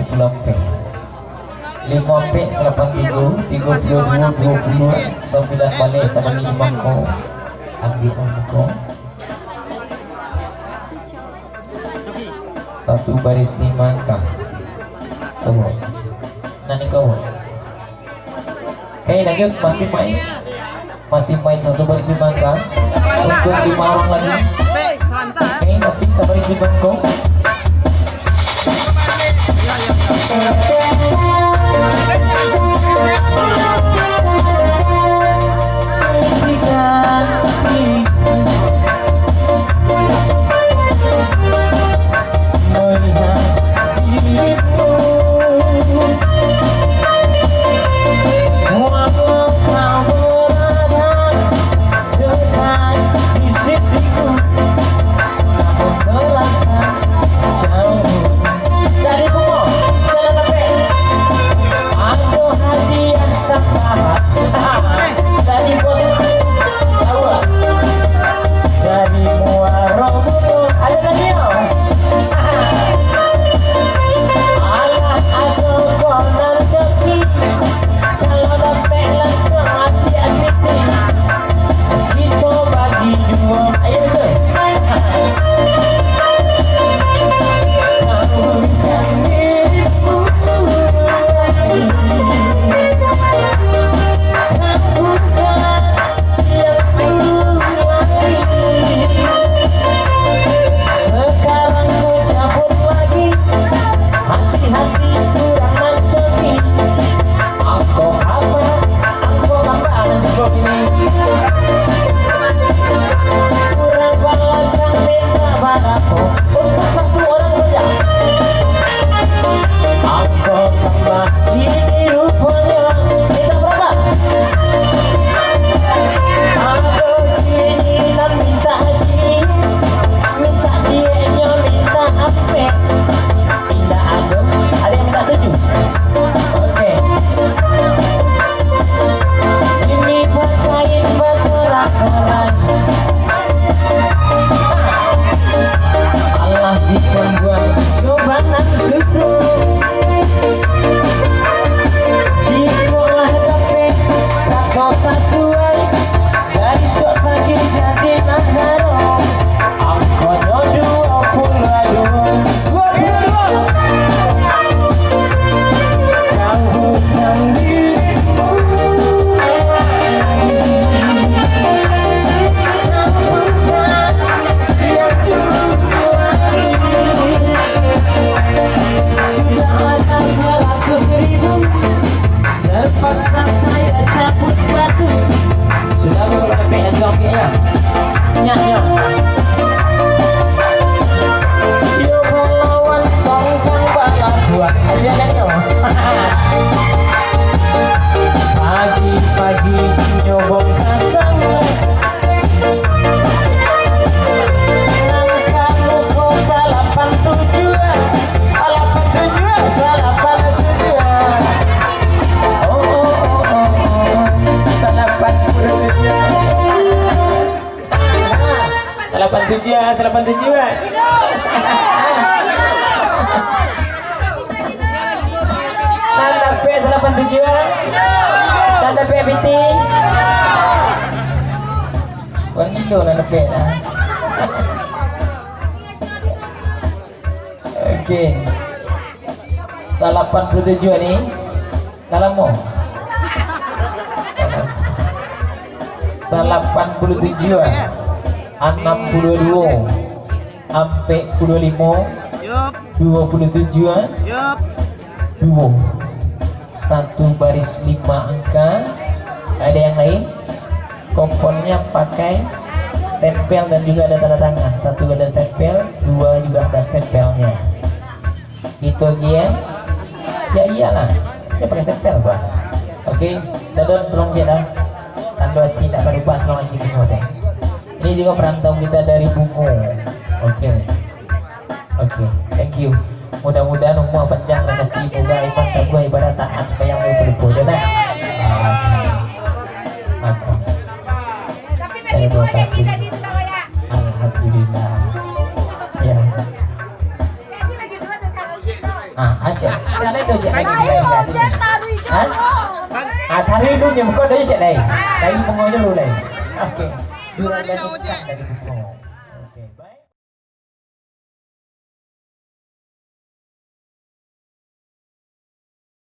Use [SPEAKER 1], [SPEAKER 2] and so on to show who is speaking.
[SPEAKER 1] P 5 P 83 32 22 9 balik sama 5 ko ambil ko satu baris 5 angka kamu nanti kamu oke lanjut masih main satu baris 5 angka untuk 5 orang lagi oke masih sebaris 5 angka Pagi-pagi nyobong kasang langkahmu kok salapan tujuan salapan tujuan salapan tujuan Tanda P salapan tujuan Tanda P PT Bang Indo Tanda P lah. Oke 87 nih kalau mau 87 62 sampai 25 27 2 satu baris 5 angka. Ada yang lain komponnya pakai stempel dan juga ada tanda tangan. Satu ada stempel, dua juga ada stempelnya. Itu gian ya iyalah dia pakai stempel Pak. Oke dadon tolong sih dah tanda tidak lupa tolong lagi tengok deh. Ini juga perantau kita dari Bungo. Oke, thank you. Mudah-mudahan umur panjang rezeki, semoga iman takwa ibadah taat supaya mau berbodoh dah. Terima kasih. Alhamdulillah. Ya. Aja. Kita lên đôi chuyện này thì tarik dulu nyemko dari cek dai. Dari pengoyo dulu dai. Oke. Dua dari buko.